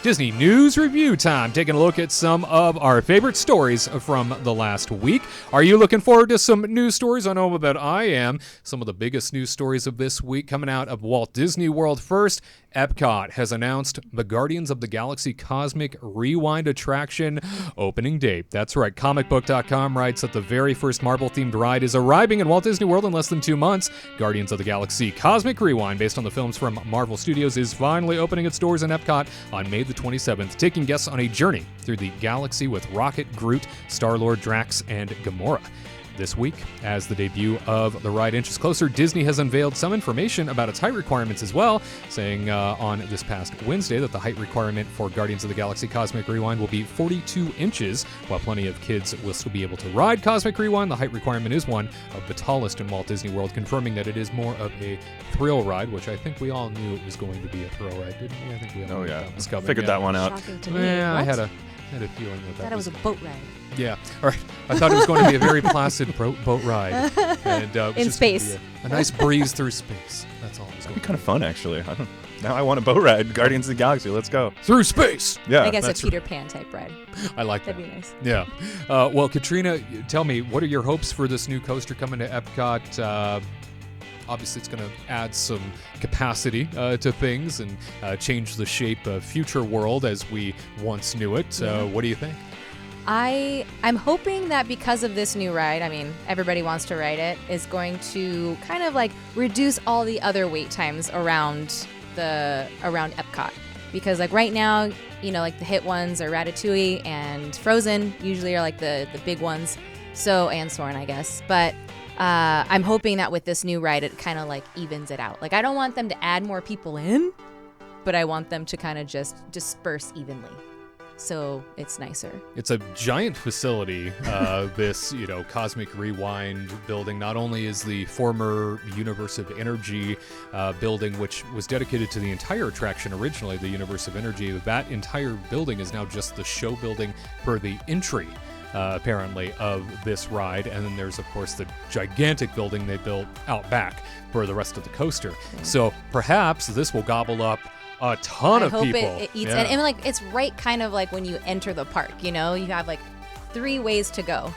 Disney News Review time, taking a look at some of our favorite stories from the last week. Are you looking forward to some news stories? I know that I am. Some of the biggest news stories of this week coming out of Walt Disney World. First, EPCOT has announced the Guardians of the Galaxy Cosmic Rewind attraction opening date. That's right. Comicbook.com writes that the very first Marvel-themed ride is arriving in Walt Disney World in less than 2 months. Guardians of the Galaxy Cosmic Rewind, based on the films from Marvel Studios, is finally opening its doors in EPCOT on May the 27th, taking guests on a journey through the galaxy with Rocket, Groot, Star-Lord, Drax, and Gamora. This week, as the debut of the ride inches closer, Disney has unveiled some information about its height requirements as well, saying on this past Wednesday that the height requirement for Guardians of the Galaxy Cosmic Rewind will be 42 inches. While plenty of kids will still be able to ride Cosmic Rewind, the height requirement is one of the tallest in Walt Disney World, confirming that it is more of a thrill ride, which I think we all knew it was going to be a thrill ride, didn't we? I think we all figured that one out. Shocking to me. Yeah, What? I had a feeling that It was a boat ride. Yeah, all right. I thought it was going to be a very placid boat ride. And, it was In just gonna be space. A nice breeze through space. That's all it was It'd going be to kind of fun, actually. Now I want a boat ride. Guardians of the Galaxy. Let's go. be. Through space! Yeah. I guess a that's Peter Pan type ride. I like that. That'd be nice. Yeah. Well, Katrina, tell me, what are your hopes for this new coaster coming to EPCOT? Obviously, it's going to add some capacity to things and change the shape of future world as we once knew it. What do you think? I'm hoping that because of this new ride, I mean, everybody wants to ride it, is going to kind of like reduce all the other wait times around EPCOT. Because like right now, you know, like the hit ones are Ratatouille and Frozen usually are like the big ones. So, and Soarin', I guess. But I'm hoping that with this new ride, it kind of like evens it out. Like I don't want them to add more people in, but I want them to kind of just disperse evenly. So it's nicer. It's a giant facility, this, Cosmic Rewind building. Not only is the former Universe of Energy building, which was dedicated to the entire attraction originally, the Universe of Energy, that entire building is now just the show building for the entry, apparently, of this ride. And then there's, of course, the gigantic building they built out back for the rest of the coaster. So perhaps this will gobble up a ton of people. I hope it eats. And like it's right kind of like when you enter the park, you have like 3 ways to go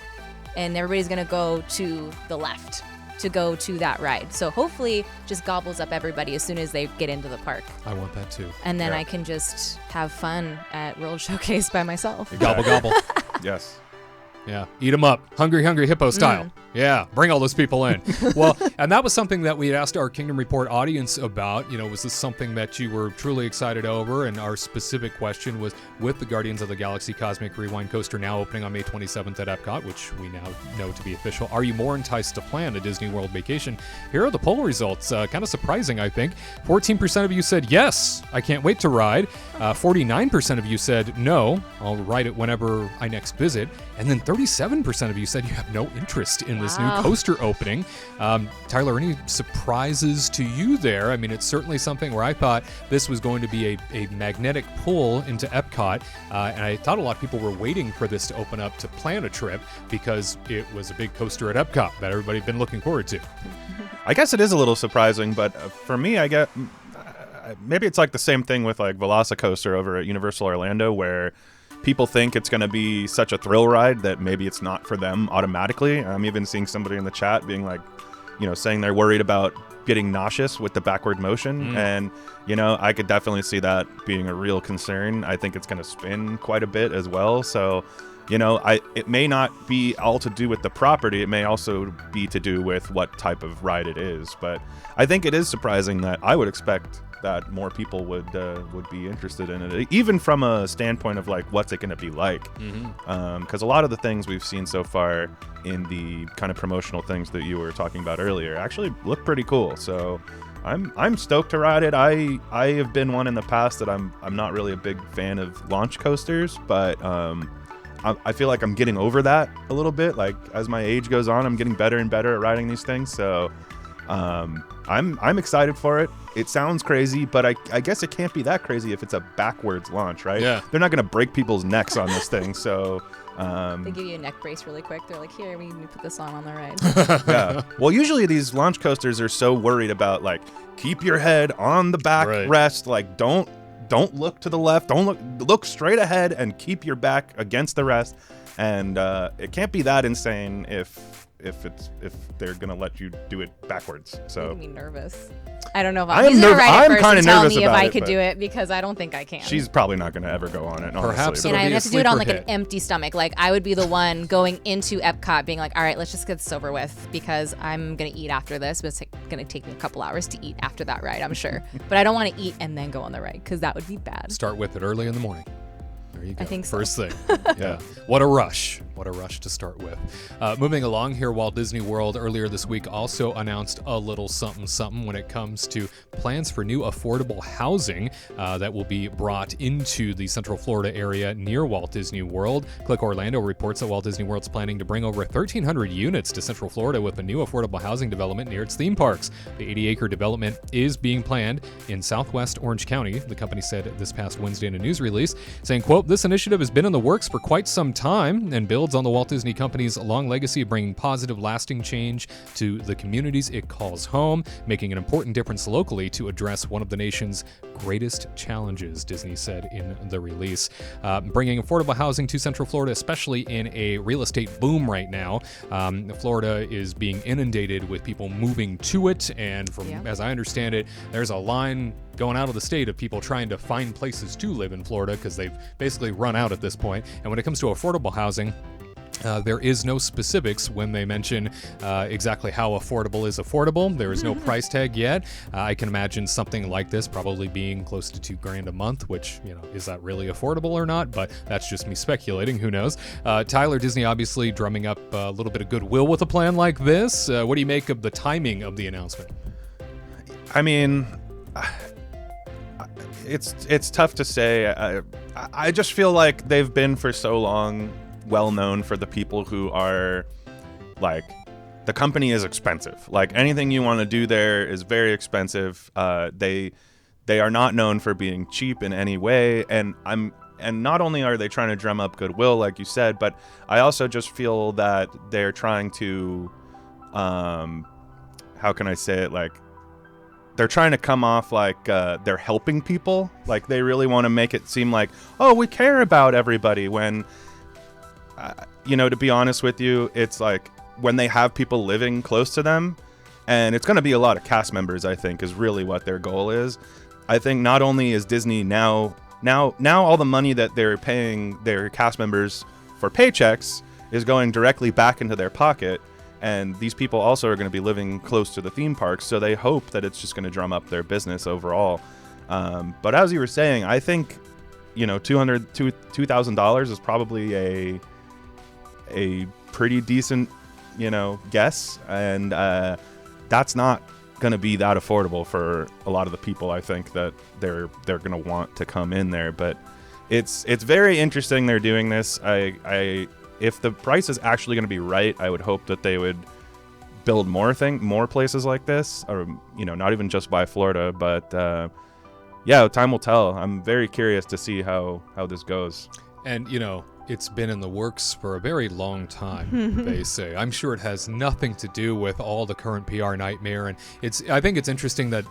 and everybody's going to go to the left to go to that ride. So hopefully just gobbles up everybody as soon as they get into the park. I want that too. And then I can just have fun at World Showcase by myself. Gobble, gobble. Yes. Yeah, eat them up. Hungry, hungry hippo style. Yeah, bring all those people in. Well, and that was something that we had asked our Kingdom Report audience about. Was this something that you were truly excited over? And our specific question was, with the Guardians of the Galaxy Cosmic Rewind coaster now opening on May 27th at EPCOT, which we now know to be official, are you more enticed to plan a Disney World vacation? Here are the poll results. Kind of surprising, I think. 14% of you said, yes, I can't wait to ride. 49% of you said, no, I'll ride it whenever I next visit. And then 37% of you said you have no interest in this new coaster opening. Tyler, any surprises to you there? I mean, it's certainly something where I thought this was going to be a magnetic pull into EPCOT, and I thought a lot of people were waiting for this to open up to plan a trip because it was a big coaster at EPCOT that everybody had been looking forward to. I guess it is a little surprising, but for me, I get maybe it's like the same thing with like Velocicoaster over at Universal Orlando, where people think it's going to be such a thrill ride that maybe it's not for them automatically. I'm even seeing somebody in the chat being like, saying they're worried about getting nauseous with the backward motion. And, I could definitely see that being a real concern. I think it's going to spin quite a bit as well. So, it may not be all to do with the property. It may also be to do with what type of ride it is. But I think it is surprising that I would expect that more people would be interested in it, even from a standpoint of like, what's it going to be like? Because a lot of the things we've seen so far in the kind of promotional things that you were talking about earlier actually look pretty cool. So I'm stoked to ride it. I have been one in the past that I'm not really a big fan of launch coasters, but I feel like I'm getting over that a little bit. Like as my age goes on, I'm getting better and better at riding these things. So I'm excited for it. It sounds crazy, but I guess it can't be that crazy if it's a backwards launch, right? Yeah. They're not going to break people's necks on this thing, so... They give you a neck brace really quick. They're like, here, we need to put this on the ride. Yeah. Well, usually these launch coasters are so worried about, like, keep your head on the back rest, like, don't don't look to the left, look straight ahead and keep your back against the rest. And it can't be that insane if they're gonna let you do it backwards. So making me nervous. I don't know if I I'm am gonna ride it first kinda and tell nervous me if about I it, could but do it, because I don't think I can. she's probably not gonna ever go on it. Perhaps Honestly. it'll And I be a have to do it on sleeper like hit. an empty stomach. Like I would be the one going into Epcot being like, all right, let's just get this over with, because I'm going to eat after this. But it's going to take me a couple hours to eat after that ride, I'm sure. But I don't want to eat and then go on the ride, because that would be bad. Start with it early in the morning. There you go. I think so. First thing. Yeah. What a rush. What a rush to start with. Moving along here, Walt Disney World earlier this week also announced a little something when it comes to plans for new affordable housing that will be brought into the Central Florida area near Walt Disney World. Click Orlando reports that Walt Disney World's planning to bring over 1,300 units to Central Florida with a new affordable housing development near its theme parks. The 80-acre development is being planned in southwest Orange County, the company said this past Wednesday in a news release, saying, quote, "This initiative has been in the works for quite some time and builds on the Walt Disney Company's long legacy of bringing positive, lasting change to the communities it calls home, making an important difference locally to address one of the nation's greatest challenges," Disney said in the release. Bringing affordable housing to Central Florida, especially in a real estate boom right now. Florida is being inundated with people moving to it, and as I understand it, there's a line going out of the state of people trying to find places to live in Florida because they've basically run out at this point. And when it comes to affordable housing, there is no specifics when they mention exactly how affordable is affordable. There is no price tag yet. I can imagine something like this probably being close to $2,000 a month, which, is that really affordable or not? But that's just me speculating. Who knows? Tyler, Disney obviously drumming up a little bit of goodwill with a plan like this. What do you make of the timing of the announcement? I mean, it's tough to say. I just feel like they've been for so long well known for the people who are like, the company is expensive. Like anything you want to do there is very expensive. They are not known for being cheap in any way. And not only are they trying to drum up goodwill, like you said, but I also just feel that they're trying to, how can I say it? Like, they're trying to come off like they're helping people. Like they really want to make it seem like, oh, we care about everybody. When, to be honest with you, it's like when they have people living close to them, and it's going to be a lot of cast members, I think, is really what their goal is. I think not only is Disney now all the money that they're paying their cast members for paychecks is going directly back into their pocket. And these people also are going to be living close to the theme parks, so they hope that it's just going to drum up their business overall. But as you were saying, I think, $2,000 is probably a pretty decent, guess, and that's not going to be that affordable for a lot of the people. I think that they're going to want to come in there, but it's very interesting they're doing this. If the price is actually going to be right, I would hope that they would build more places like this, or not even just by Florida, but time will tell. I'm very curious to see how this goes. And it's been in the works for a very long time, they say. I'm sure it has nothing to do with all the current PR nightmare, and I think it's interesting that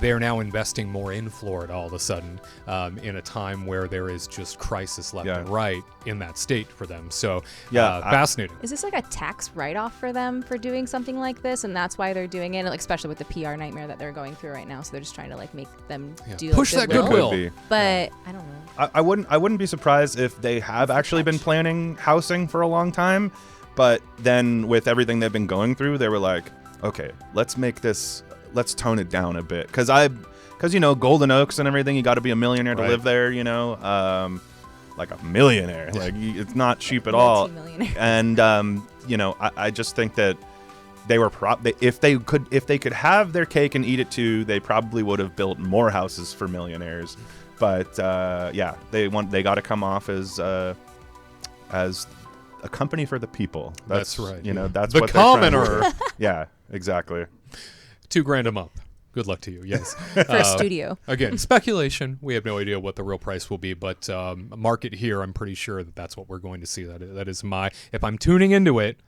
they're now investing more in Florida all of a sudden, in a time where there is just crisis left and right in that state for them. So, fascinating. Is this like a tax write-off for them for doing something like this, and that's why they're doing it, especially with the PR nightmare that they're going through right now? So they're just trying to make them do push that goodwill. But I don't know. I wouldn't be surprised if they have actually been planning housing for a long time, but then with everything they've been going through, they were like, okay, let's tone it down a bit, because Golden Oaks and everything, you got to be a millionaire to live there, like a millionaire, like it's not cheap at all. And I just think that they were if they could have their cake and eat it too, they probably would have built more houses for millionaires. But they got to come off as a company for the people. That's right. That's the what commoner. Yeah, exactly. $2,000 a month. Good luck to you. Yes. For a studio. Again, speculation. We have no idea what the real price will be, but market here, I'm pretty sure that's what we're going to see. That is if I'm tuning into it,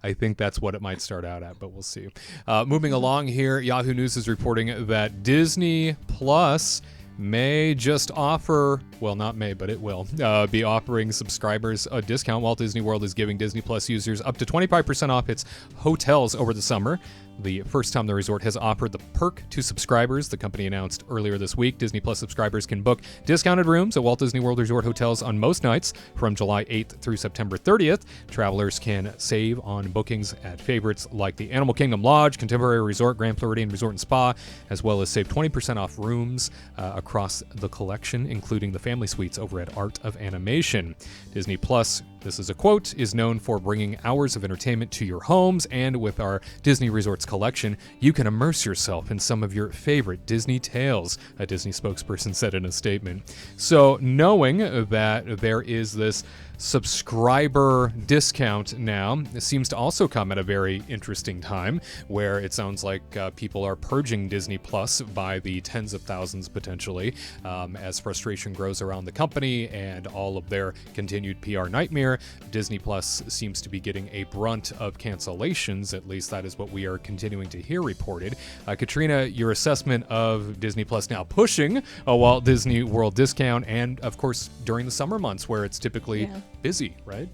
I think that's what it might start out at, but we'll see. Moving along here, Yahoo News is reporting that Disney Plus may just offer, well, not may, but it will, be offering subscribers a discount. Walt Disney World is giving Disney Plus users up to 25% off its hotels over the summer. The first time the resort has offered the perk to subscribers, the company announced earlier this week. Disney Plus subscribers can book discounted rooms at Walt Disney World Resort hotels on most nights from July 8th through September 30th. Travelers can save on bookings at favorites like the Animal Kingdom Lodge, Contemporary Resort, Grand Floridian Resort and Spa, as well as save 20% off rooms across the collection, including the family suites over at Art of Animation. Disney Plus, this is a quote, is known for bringing hours of entertainment to your homes, and with our Disney Resorts collection, you can immerse yourself in some of your favorite Disney tales, a Disney spokesperson said in a statement. So knowing that there is this subscriber discount now, it seems to also come at a very interesting time where it sounds like people are purging Disney Plus by the tens of thousands potentially as frustration grows around the company and all of their continued PR nightmare. Disney Plus seems to be getting a brunt of cancellations, at least that is what we are continuing to hear reported. Katrina, your assessment of Disney Plus now pushing a Walt Disney World discount, and of course during the summer months where it's typically busy, right?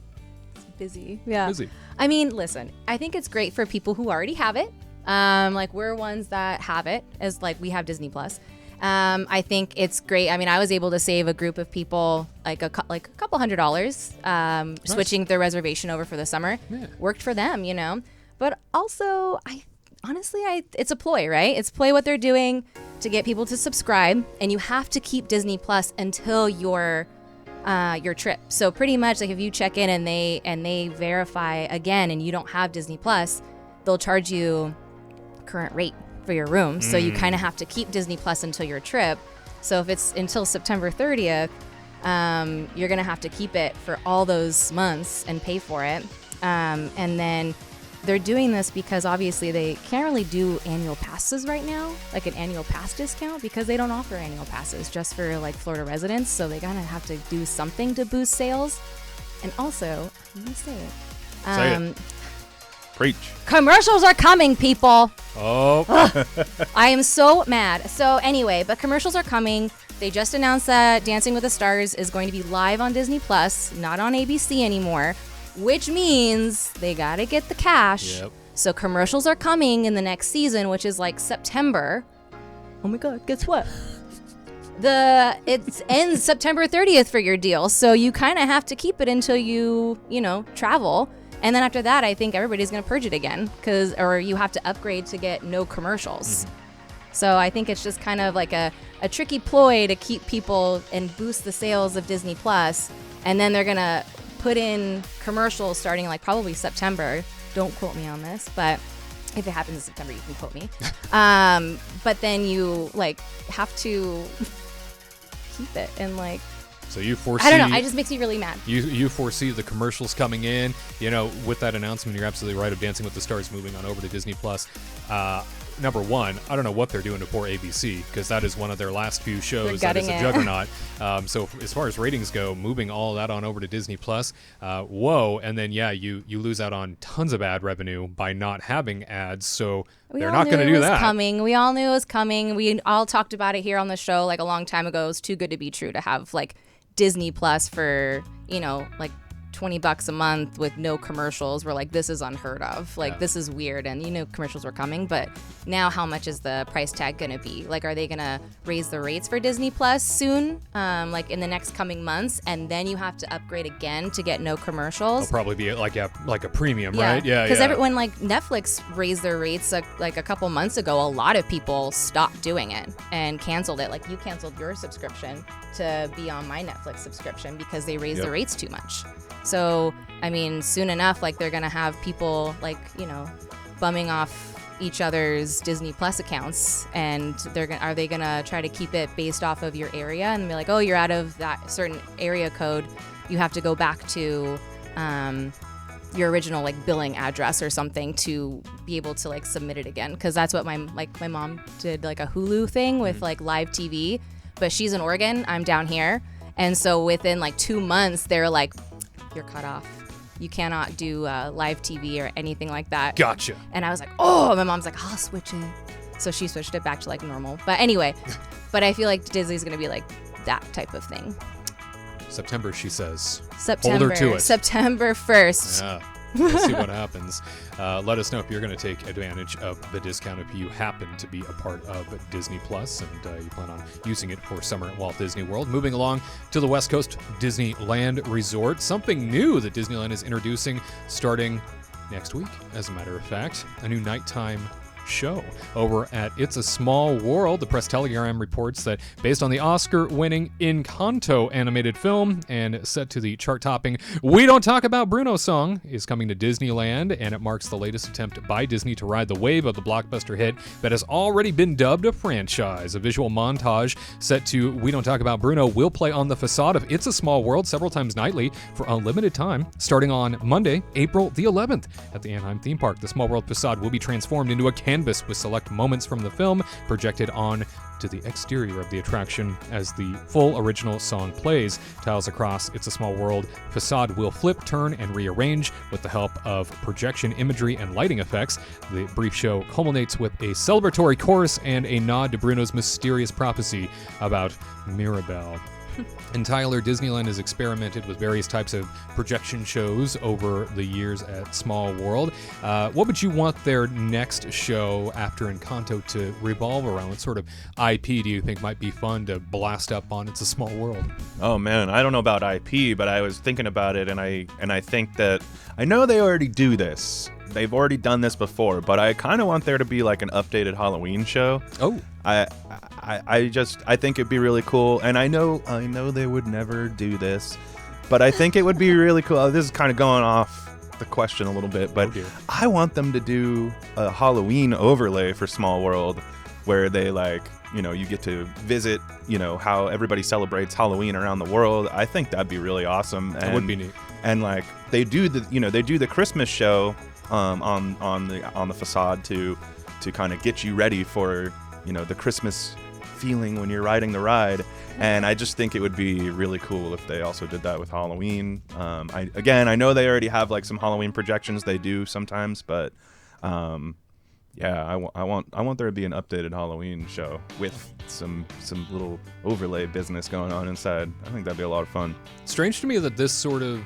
Busy. Yeah. Busy. I mean, listen, I think it's great for people who already have it. Like we're ones that have it, as like we have Disney Plus. I think it's great. I mean, I was able to save a group of people like a couple $100 Nice. switching their reservation over for the summer. Yeah. Worked for them, you know. But also, honestly, it's a ploy, right? It's play what they're doing to get people to subscribe, and you have to keep Disney Plus until your trip. So pretty much, like if you check in and they verify again, and you don't have Disney Plus, they'll charge you current rate for your room. So you kind of have to keep Disney Plus until your trip. So if it's until September 30th, you're gonna have to keep it for all those months and pay for it. And then they're doing this because obviously they can't really do annual passes right now, like an annual pass discount, because they don't offer annual passes just for like Florida residents. So they gotta have to do something to boost sales. And also, I'm gonna say it. Say it. Preach. Commercials are coming, people. Oh. I am so mad. So anyway, but commercials are coming. They just announced that Dancing with the Stars is going to be live on Disney Plus, not on ABC anymore, which means they got to get the cash. Yep. So commercials are coming in the next season, which is like September. Oh my God, guess what? It ends September 30th for your deal. So you kind of have to keep it until you travel. And then after that, I think everybody's going to purge it again or you have to upgrade to get no commercials. So I think it's just kind of like a tricky ploy to keep people and boost the sales of Disney Plus. And then they're going to put in commercials starting like probably September. Don't quote me on this, but if it happens in September, you can quote me. But then you like have to keep it and like, So you foresee, I don't know. It just makes me really mad. You foresee the commercials coming in. With that announcement, you're absolutely right, of Dancing with the Stars moving on over to Disney Plus. Number one, I don't know what they're doing to poor ABC, because that is one of their last few shows that is a juggernaut. So as far as ratings go, moving all that on over to Disney Plus, whoa. And then, you lose out on tons of ad revenue by not having ads. So they're not going to do that. We all knew it was coming. We all talked about it here on the show like a long time ago. It was too good to be true to have like Disney Plus for, like $20 a month with no commercials. We're like, this is unheard of. Like, this is weird. And commercials were coming, but now how much is the price tag going to be? Like, are they going to raise the rates for Disney Plus soon? Like in the next coming months, and then you have to upgrade again to get no commercials? It'll probably be like a premium, right? Yeah. Because everyone, like Netflix raised their rates like a couple months ago, a lot of people stopped doing it and canceled it. Like you canceled your subscription to be on my Netflix subscription because they raised the rates too much. So, I mean, soon enough, like they're going to have people like, bumming off each other's Disney Plus accounts, and are they going to try to keep it based off of your area and be like, oh, you're out of that certain area code. You have to go back to your original like billing address or something to be able to like submit it again. Cause that's what my mom did, like a Hulu thing with like live TV, but she's in Oregon. I'm down here. And so within like 2 months, they're like, you're cut off. You cannot do live TV or anything like that. Gotcha. And I was like, oh, my mom's like, I'll switch it. So she switched it back to like normal. But anyway, But I feel like Disney's going to be like that type of thing. September, she says. September. Hold her to it. September 1st. Yeah. We'll see what happens. Let us know if you're going to take advantage of the discount if you happen to be a part of Disney Plus and you plan on using it for summer at Walt Disney World. Moving along to the West Coast, Disneyland Resort. Something new that Disneyland is introducing starting next week, as a matter of fact. A new nighttime show over at It's a Small World. The Press Telegram reports that based on the Oscar-winning Encanto animated film and set to the chart-topping We Don't Talk About Bruno song is coming to Disneyland, and it marks the latest attempt by Disney to ride the wave of the blockbuster hit that has already been dubbed a franchise. A visual montage set to We Don't Talk About Bruno will play on the facade of It's a Small World several times nightly for unlimited time, starting on Monday, April the 11th at the Anaheim theme park. The Small World facade will be transformed into a canvas with select moments from the film projected on to the exterior of the attraction as the full original song plays. Tiles across It's a Small World facade will flip, turn, and rearrange with the help of projection imagery and lighting effects. The brief show culminates with a celebratory chorus and a nod to Bruno's mysterious prophecy about Mirabelle. And Tyler, Disneyland has experimented with various types of projection shows over the years at Small World. What would you want their next show after Encanto to revolve around? What sort of IP do you think might be fun to blast up on It's a Small World? Oh man, I don't know about IP, but I was thinking about it, and I think that I know they already do this. They've already done this before, but I kind of want there to be like an updated Halloween show. Oh, I think it'd be really cool, and I know they would never do this, but I think it would be really cool. This is kind of going off the question a little bit, but I want them to do a Halloween overlay for Small World, where they you get to visit, how everybody celebrates Halloween around the world. I think that'd be really awesome. That would be neat. And they do the Christmas show on the facade to kind of get you ready for the Christmas feeling when you're riding the ride. And I just think it would be really cool if they also did that with Halloween. I know they already have some Halloween projections they do sometimes, but I want there to be an updated Halloween show with some little overlay business going on inside. I think that'd be a lot of fun. Strange to me that this sort of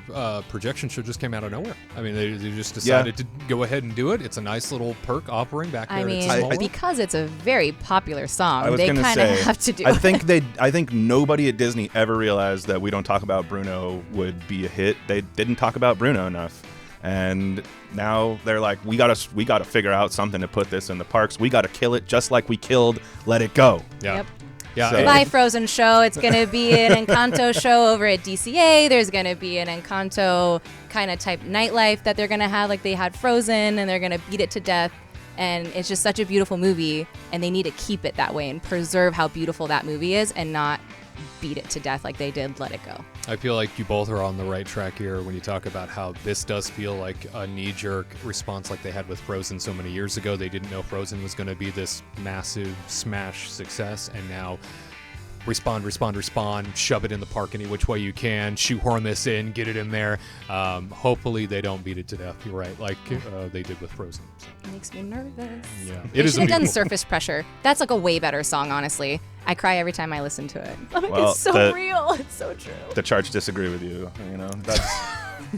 projection show just came out of nowhere. I mean, they just decided to go ahead and do it. It's a nice little perk offering back there. Because it's a very popular song, they kind of have to do it. I think nobody at Disney ever realized that We Don't Talk About Bruno would be a hit. They didn't talk about Bruno enough. And now they're like, we gotta figure out something to put this in the parks. We gotta kill it just like we killed Let It Go. Yeah. Yep. Yeah. So. Bye Frozen show. It's going to be an Encanto show over at DCA. There's going to be an Encanto kind of type nightlife that they're going to have like they had Frozen, and they're going to beat it to death. And it's just such a beautiful movie, and they need to keep it that way and preserve how beautiful that movie is and not beat it to death like they did Let It Go. I feel like you both are on the right track here when you talk about how this does feel like a knee-jerk response like they had with Frozen so many years ago. They didn't know Frozen was going to be this massive smash success, and now respond, shove it in the park any which way you can, shoehorn this in, get it in there. Hopefully they don't beat it to death, you're right, like they did with Frozen. So. It makes me nervous. Yeah, They should have done Surface Pressure. That's like a way better song, honestly. I cry every time I listen to it. Well, it's so real. It's so true. The charts disagree with you.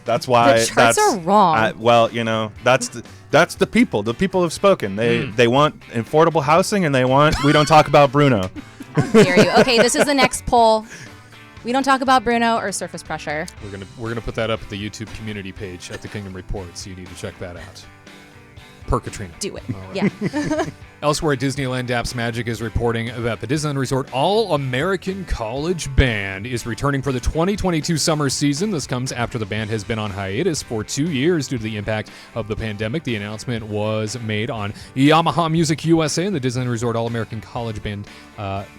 That's why. The charts are wrong. That's the people. The people have spoken. They want affordable housing, and they want We Don't Talk About Bruno. How dare you? Okay, this is the next poll. We Don't Talk About Bruno or Surface Pressure. We're gonna put that up at the YouTube community page at the Kingdom Report, so you need to check that out. Per Katrina. Do it. All right. Yeah. Elsewhere, Disneyland Daps Magic is reporting that the Disneyland Resort All-American College Band is returning for the 2022 summer season. This comes after the band has been on hiatus for 2 years due to the impact of the pandemic. The announcement was made on Yamaha Music USA and the Disneyland Resort All-American College Band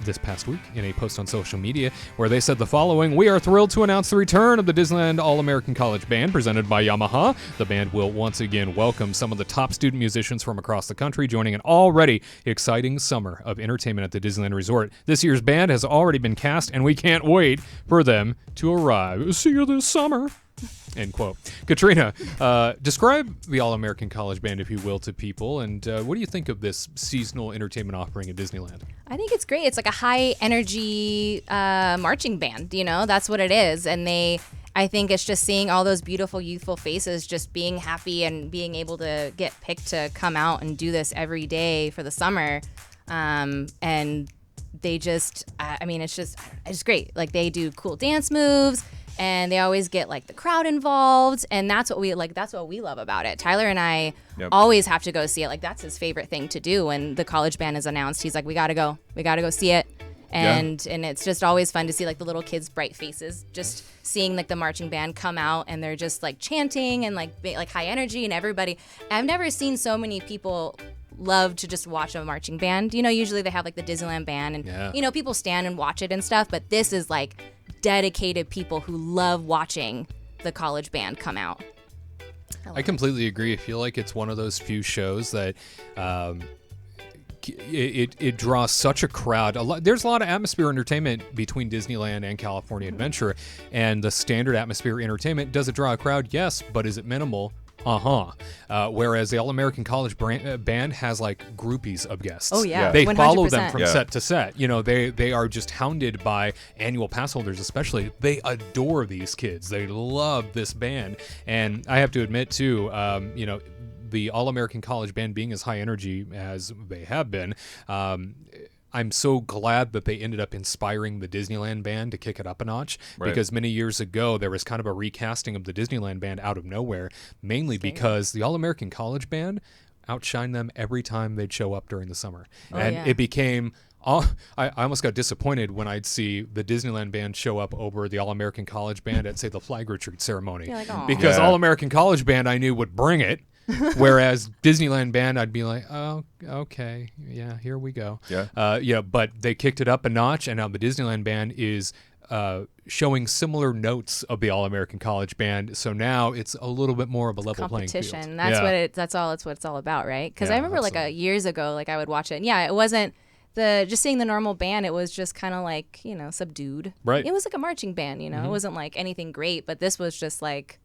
this past week in a post on social media where they said the following: "We are thrilled to announce the return of the Disneyland All-American College Band presented by Yamaha. The band will once again welcome some of the top student musicians from across the country, joining an already exciting summer of entertainment at the Disneyland Resort. This year's band has already been cast, and we can't wait for them to arrive. See you this summer." end quote. Katrina, describe the All-American College Band, if you will, to people, and what do you think of this seasonal entertainment offering at Disneyland? I think it's great. It's like a high energy marching band, that's what it is. And I think it's just seeing all those beautiful, youthful faces just being happy and being able to get picked to come out and do this every day for the summer. And they just, it's great. Like, they do cool dance moves, and they always get like the crowd involved, and that's what we love about it. Tyler and I always have to go see it. Like, that's his favorite thing to do. When the college band is announced, he's like, we gotta go see it. And it's just always fun to see like the little kids' bright faces, just seeing like the marching band come out, and they're just like chanting and like high energy, and everybody. I've never seen so many people love to just watch a marching band. Usually they have like the Disneyland band, and people stand and watch it and stuff, but this is like dedicated people who love watching the college band come out. I completely agree. I feel like it's one of those few shows that it draws such a crowd. There's a lot of atmosphere entertainment between Disneyland and California Adventure, and the standard atmosphere entertainment, does it draw a crowd? Yes, but is it minimal? Whereas the All-American College Band has like groupies of guests. Oh yeah, they 100%. follow them from set to set. They are just hounded by annual pass holders, especially. They adore these kids. They love this band, and I have to admit too, the All-American College Band being as high energy as they have been, I'm so glad that they ended up inspiring the Disneyland Band to kick it up a notch, because many years ago there was kind of a recasting of the Disneyland Band out of nowhere, mainly because the All-American College Band outshined them every time they'd show up during the summer. It became... I almost got disappointed when I'd see the Disneyland Band show up over the All-American College Band at, say, the flag retreat ceremony. Because All-American College Band I knew would bring it, whereas Disneyland Band I'd be like, oh, okay, yeah, here we go. But they kicked it up a notch, and now the Disneyland Band is showing similar notes of the All-American College Band, so now it's a little bit more of a level playing field. That's what it's all about, right? Because I remember like years ago, like I would watch it, and it wasn't just seeing the normal band, it was just kind of like, subdued. Right. It was like a marching band, It wasn't like anything great, but this was just like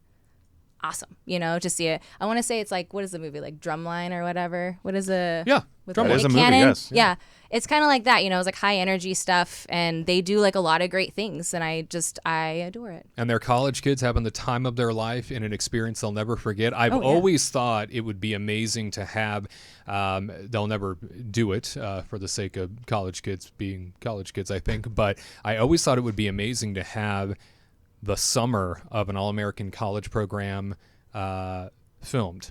awesome, to see it. I want to say it's like, what is the movie, like Drumline or whatever? What is a... Yeah, Drumline. That is a movie, Cannon? yes. Yeah. It's kind of like that, it's like high energy stuff, and they do like a lot of great things, and I adore it. And they're college kids having the time of their life in an experience they'll never forget. I've always thought it would be amazing to have, they'll never do it for the sake of college kids being college kids, I think, but I always thought it would be amazing to have the summer of an All-American College program filmed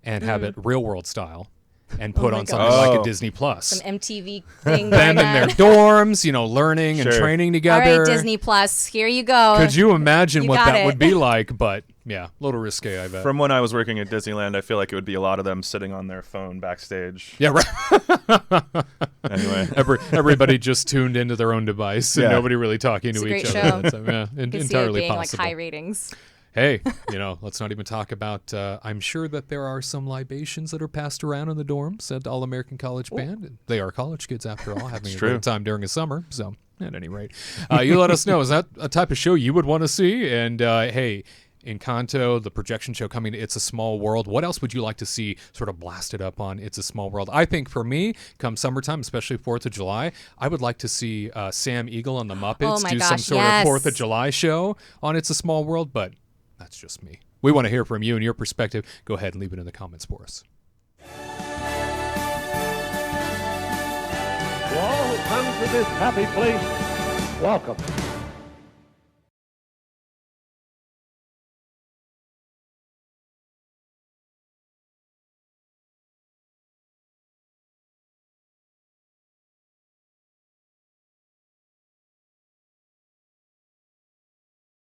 and have it real world style. And put on something like a Disney Plus. Some MTV thing. Them in their dorms, learning and training together. All right, Disney Plus, here you go. Could you imagine what that would be like? But yeah, a little risque, I bet. From when I was working at Disneyland, I feel like it would be a lot of them sitting on their phone backstage. Yeah, right. Anyway, everybody just tuned into their own device, and nobody really talking to each other. Show. Yeah, entirely possible. Like high ratings. Hey, let's not even talk about, I'm sure that there are some libations that are passed around in the dorms at All-American College Band. They are college kids, after all, having a great time during the summer. So, at any rate, you let us know. Is that a type of show you would want to see? And, hey, Encanto, the projection show coming to It's a Small World. What else would you like to see sort of blasted up on It's a Small World? I think for me, come summertime, especially 4th of July, I would like to see Sam Eagle and the Muppets do some sort of 4th of July show on It's a Small World, but... that's just me. We want to hear from you and your perspective. Go ahead and leave it in the comments for us. To all who come to this happy place, welcome.